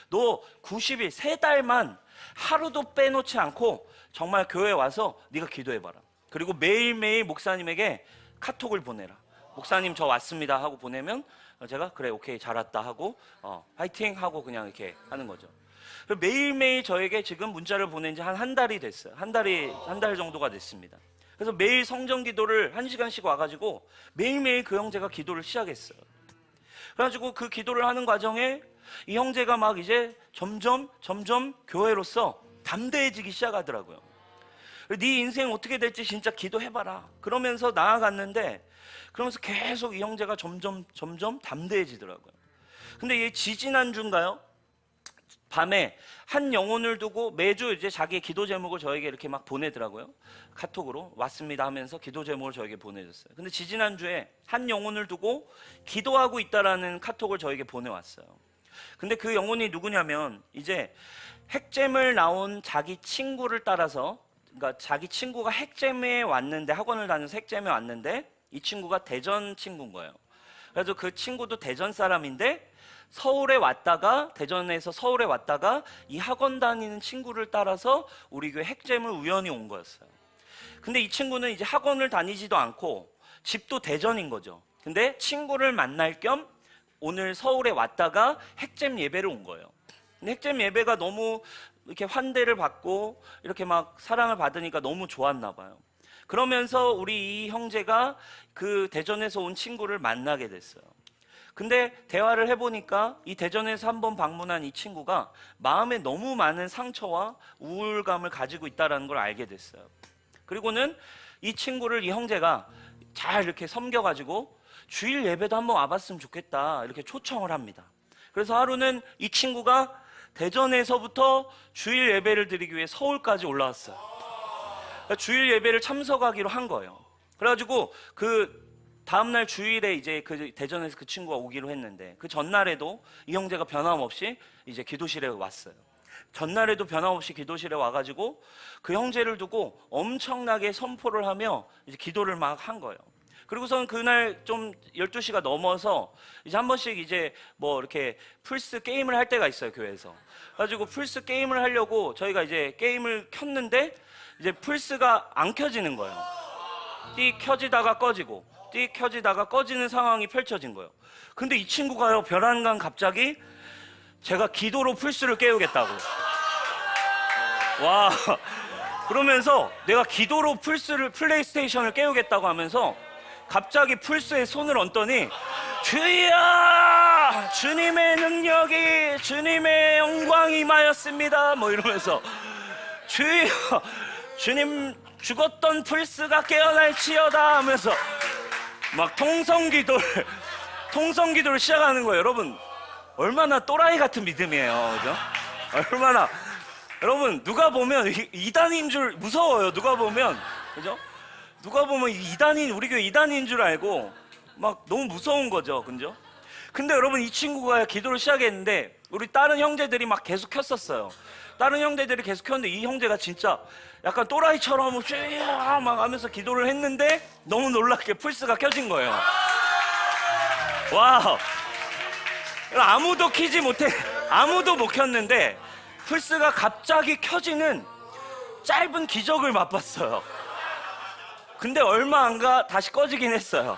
너 90일 3달만 하루도 빼놓지 않고 정말 교회에 와서 네가 기도해봐라. 그리고 매일매일 목사님에게 카톡을 보내라. 목사님 저 왔습니다 하고 보내면 제가 그래 오케이 잘 왔다 하고 화이팅 하고 그냥 이렇게 하는 거죠. 매일매일 저에게 지금 문자를 보낸 지 한 달이 됐어요. 한 달 정도가 됐습니다. 그래서 매일 성전 기도를 1시간씩 와가지고 매일매일 그 형제가 기도를 시작했어요. 그래가지고 그 기도를 하는 과정에 이 형제가 막 이제 점점 교회로서 담대해지기 시작하더라고요. 네 인생 어떻게 될지 진짜 기도해봐라 그러면서 나아갔는데, 그러면서 계속 이 형제가 점점 담대해지더라고요. 근데 이 지지난주인가요? 밤에 한 영혼을 두고 매주 이제 자기의 기도 제목을 저에게 이렇게 막 보내더라고요. 카톡으로 왔습니다 하면서 기도 제목을 저에게 보내줬어요. 근데 지지난주에 한 영혼을 두고 기도하고 있다라는 카톡을 저에게 보내왔어요. 근데 그 영혼이 누구냐면, 이제 핵잼을 나온 자기 친구를 따라서, 그러니까 자기 친구가 핵잼에 왔는데, 학원을 다니면서 핵잼에 왔는데 이 친구가 대전 친구인 거예요. 그래서 그 친구도 대전 사람인데 대전에서 서울에 왔다가 이 학원 다니는 친구를 따라서 우리 교회 핵잼을 우연히 온 거였어요. 근데 이 친구는 이제 학원을 다니지도 않고 집도 대전인 거죠. 근데 친구를 만날 겸 오늘 서울에 왔다가 핵잼 예배를 온 거예요. 근데 핵잼 예배가 너무 이렇게 환대를 받고 이렇게 막 사랑을 받으니까 너무 좋았나 봐요. 그러면서 우리 이 형제가 그 대전에서 온 친구를 만나게 됐어요. 근데 대화를 해보니까 이 대전에서 한번 방문한 이 친구가 마음에 너무 많은 상처와 우울감을 가지고 있다는 걸 알게 됐어요. 그리고는 이 친구를 이 형제가 잘 이렇게 섬겨가지고 주일 예배도 한번 와봤으면 좋겠다 이렇게 초청을 합니다. 그래서 하루는 이 친구가 대전에서부터 주일 예배를 드리기 위해 서울까지 올라왔어요. 그러니까 주일 예배를 참석하기로 한 거예요. 그래가지고 그 다음날 주일에 이제 그 대전에서 그 친구가 오기로 했는데, 그 전날에도 이 형제가 변함없이 이제 기도실에 왔어요. 전날에도 변함없이 기도실에 와가지고 그 형제를 두고 엄청나게 선포를 하며 이제 기도를 막 한 거예요. 그리고선 그날 좀 12시가 넘어서 이제 한 번씩 이제 뭐 이렇게 플스 게임을 할 때가 있어요, 교회에서. 그래가지고 플스 게임을 하려고 저희가 이제 게임을 켰는데 이제 플스가 안 켜지는 거예요. 띠 켜지다가 꺼지고 띠 켜지다가 꺼지는 상황이 펼쳐진 거예요. 근데 이 친구가요, 별안간 갑자기 제가 기도로 플스를 깨우겠다고. 와, 그러면서 내가 기도로 플레이스테이션을 깨우겠다고 하면서 갑자기 플스에 손을 얹더니 주여, 주님의 능력이, 주님의 영광이 임하였습니다 뭐 이러면서 주여, 주님 죽었던 플스가 깨어날지어다 하면서 막 통성기도를 시작하는 거예요. 여러분, 얼마나 또라이 같은 믿음이에요, 그죠? 얼마나, 여러분, 누가 보면 이단인 줄 무서워요. 누가 보면, 그죠? 누가 보면 우리 교회 이단인 줄 알고 막 너무 무서운 거죠, 그죠? 근데 여러분, 이 친구가 기도를 시작했는데 우리 다른 형제들이 막 계속 켰었어요. 다른 형제들이 계속 켰는데 이 형제가 진짜 약간 또라이처럼 막 하면서 기도를 했는데 너무 놀랍게 플스가 켜진 거예요. 와우. 아무도 못 켰는데 플스가 갑자기 켜지는 짧은 기적을 맛봤어요. 근데 얼마 안 가 다시 꺼지긴 했어요.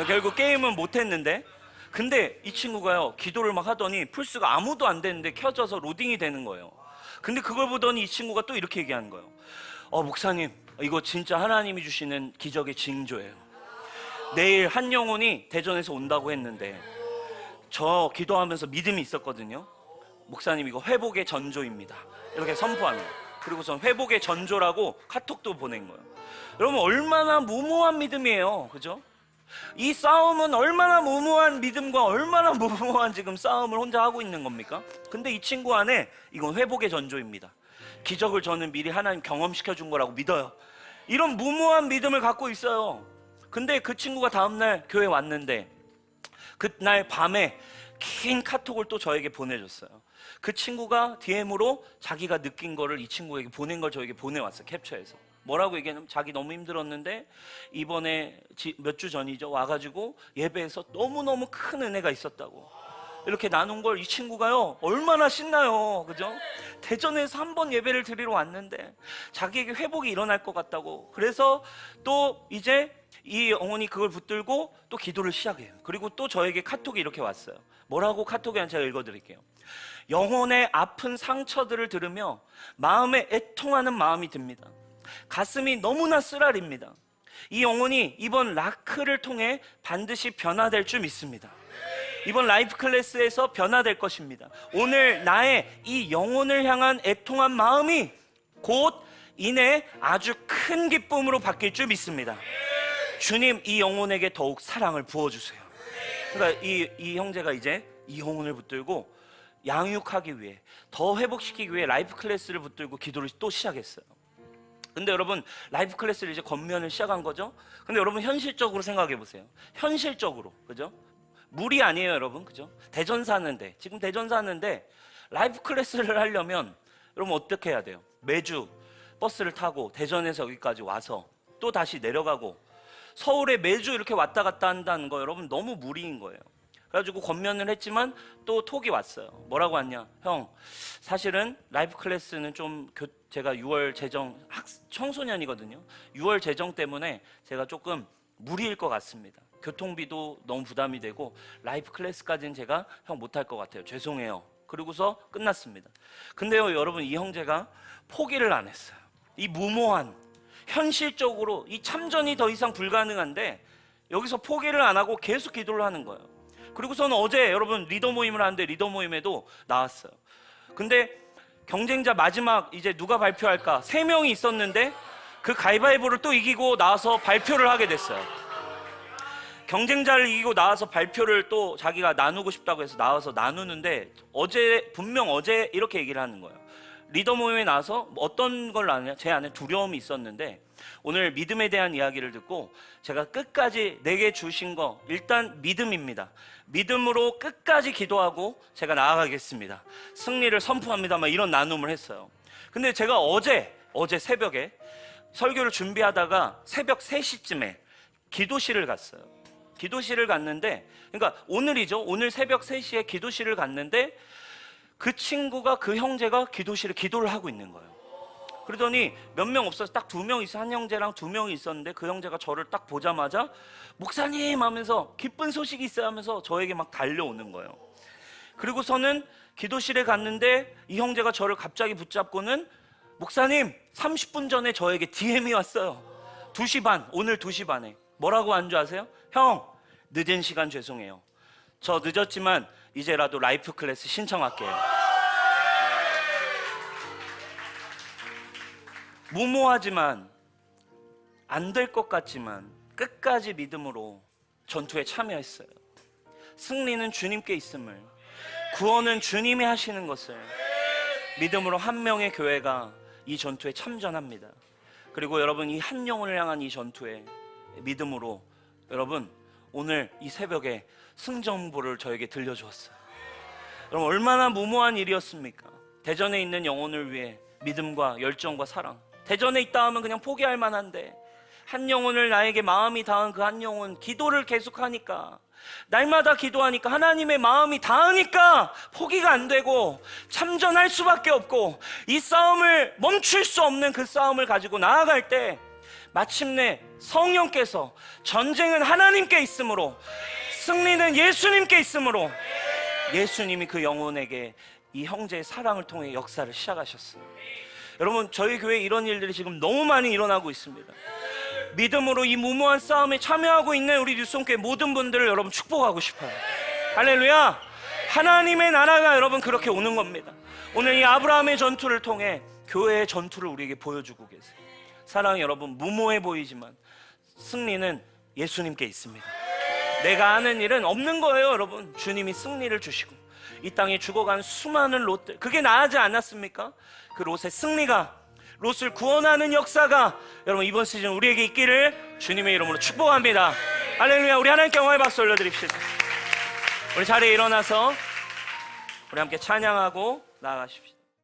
결국 게임은 못 했는데, 근데 이 친구가요, 기도를 막 하더니 플스가 아무도 안 되는데 켜져서 로딩이 되는 거예요. 근데 그걸 보더니 이 친구가 또 이렇게 얘기하는 거예요. 목사님, 이거 진짜 하나님이 주시는 기적의 징조예요. 내일 한 영혼이 대전에서 온다고 했는데 저 기도하면서 믿음이 있었거든요. 목사님 이거 회복의 전조입니다 이렇게 선포하는 거예요. 그리고선 회복의 전조라고 카톡도 보낸 거예요. 여러분 얼마나 무모한 믿음이에요, 그죠? 이 싸움은 얼마나 무모한 믿음과 얼마나 무모한 지금 싸움을 혼자 하고 있는 겁니까? 근데 이 친구 안에 이건 회복의 전조입니다. 기적을 저는 미리 하나님 경험시켜 준 거라고 믿어요. 이런 무모한 믿음을 갖고 있어요. 근데 그 친구가 다음날 교회 왔는데 그날 밤에 긴 카톡을 또 저에게 보내줬어요. 그 친구가 DM으로 자기가 느낀 거를 이 친구에게 보낸 걸 저에게 보내왔어요. 캡처해서. 뭐라고 얘기하냐면 자기 너무 힘들었는데 이번에 몇 주 전이죠, 와가지고 예배에서 너무너무 큰 은혜가 있었다고 이렇게 나눈 걸 이 친구가요 얼마나 신나요, 그죠? 대전에서 한 번 예배를 드리러 왔는데 자기에게 회복이 일어날 것 같다고. 그래서 또 이제 이 영혼이 그걸 붙들고 또 기도를 시작해요. 그리고 또 저에게 카톡이 이렇게 왔어요. 뭐라고 카톡이 왔는지 제가 읽어드릴게요. 영혼의 아픈 상처들을 들으며 마음에 애통하는 마음이 듭니다. 가슴이 너무나 쓰라립니다. 이 영혼이 이번 라크를 통해 반드시 변화될 줄 믿습니다. 이번 라이프 클래스에서 변화될 것입니다. 오늘 나의 이 영혼을 향한 애통한 마음이 곧 이내 아주 큰 기쁨으로 바뀔 줄 믿습니다. 주님, 이 영혼에게 더욱 사랑을 부어주세요. 그러니까 이 형제가 이제 이 영혼을 붙들고 양육하기 위해, 더 회복시키기 위해 라이프 클래스를 붙들고 기도를 또 시작했어요. 근데 여러분 라이프 클래스를 이제 권면을 시작한 거죠. 근데 여러분 현실적으로 생각해 보세요. 현실적으로, 그죠? 무리 아니에요 여러분, 그죠? 대전 사는데, 지금 대전 사는데 라이프 클래스를 하려면 여러분 어떻게 해야 돼요? 매주 버스를 타고 대전에서 여기까지 와서 또 다시 내려가고 서울에 매주 이렇게 왔다 갔다 한다는 거 여러분 너무 무리인 거예요. 그래가지고 권면을 했지만 또 톡이 왔어요. 뭐라고 왔냐? 형, 사실은 라이프 클래스는 좀 제가 6월 재정 청소년이거든요. 6월 재정 때문에 제가 조금 무리일 것 같습니다. 교통비도 너무 부담이 되고 라이프 클래스까지는 제가 형 못할 것 같아요. 죄송해요. 그리고서 끝났습니다. 근데요 여러분, 이 형제가 포기를 안 했어요. 이 무모한, 현실적으로 이 참전이 더 이상 불가능한데 여기서 포기를 안 하고 계속 기도를 하는 거예요. 그리고서는 어제 여러분 리더 모임을 하는데 리더 모임에도 나왔어요. 근데 경쟁자 마지막 이제 누가 발표할까 3명이 있었는데 그 가위바위보를 또 이기고 나와서 발표를 하게 됐어요. 경쟁자를 이기고 나와서 발표를 또 자기가 나누고 싶다고 해서 나와서 나누는데 분명 어제 이렇게 얘기를 하는 거예요. 리더 모임에 나와서 어떤 걸 나누냐, 제 안에 두려움이 있었는데 오늘 믿음에 대한 이야기를 듣고 제가 끝까지 내게 주신 거 일단 믿음입니다. 믿음으로 끝까지 기도하고 제가 나아가겠습니다. 승리를 선포합니다. 막 이런 나눔을 했어요. 근데 제가 어제 새벽에 설교를 준비하다가 새벽 3시쯤에 기도실을 갔어요. 기도실을 갔는데, 그러니까 오늘이죠. 오늘 새벽 3시에 기도실을 갔는데 그 친구가, 그 형제가 기도실에 기도를 하고 있는 거예요. 그러더니 몇 명 없어서 딱 2명 있어. 한 형제랑 2명이 있었는데 그 형제가 저를 딱 보자마자 목사님 하면서 기쁜 소식이 있어요 하면서 저에게 막 달려오는 거예요. 그리고서는 기도실에 갔는데 이 형제가 저를 갑자기 붙잡고는 목사님 30분 전에 저에게 DM이 왔어요. 2시 반, 오늘 2시 반에 뭐라고 한 줄 아세요? 형, 늦은 시간 죄송해요. 저 늦었지만 이제라도 라이프 클래스 신청할게요. 무모하지만 안 될 것 같지만 끝까지 믿음으로 전투에 참여했어요. 승리는 주님께 있음을, 구원은 주님이 하시는 것을 믿음으로 한 명의 교회가 이 전투에 참전합니다. 그리고 여러분, 이 한 영혼을 향한 이 전투에 믿음으로 여러분 오늘 이 새벽에 승전보를 저에게 들려주었어요. 여러분 얼마나 무모한 일이었습니까? 대전에 있는 영혼을 위해 믿음과 열정과 사랑. 대전에 있다 하면 그냥 포기할 만한데 한 영혼을, 나에게 마음이 닿은 그 한 영혼, 기도를 계속하니까, 날마다 기도하니까 하나님의 마음이 닿으니까 포기가 안 되고 참전할 수밖에 없고 이 싸움을 멈출 수 없는 그 싸움을 가지고 나아갈 때 마침내 성령께서 전쟁은 하나님께 있으므로 승리는 예수님께 있으므로 예수님이 그 영혼에게 이 형제의 사랑을 통해 역사를 시작하셨어요. 여러분, 저희 교회에 이런 일들이 지금 너무 많이 일어나고 있습니다. 믿음으로 이 무모한 싸움에 참여하고 있는 우리 뉴스홈교회 모든 분들을 여러분 축복하고 싶어요. 할렐루야. 하나님의 나라가 여러분 그렇게 오는 겁니다. 오늘 이 아브라함의 전투를 통해 교회의 전투를 우리에게 보여주고 계세요. 사랑하는 여러분, 무모해 보이지만 승리는 예수님께 있습니다. 내가 하는 일은 없는 거예요. 여러분, 주님이 승리를 주시고 이 땅에 죽어간 수많은 롯들, 그게 나하지 않았습니까? 그 롯의 승리가, 롯을 구원하는 역사가 여러분 이번 시즌 우리에게 있기를 주님의 이름으로 축복합니다. 할렐루야. 우리 하나님께 영광의 박수 올려드립시다. 우리 자리에 일어나서 우리 함께 찬양하고 나아가십시다.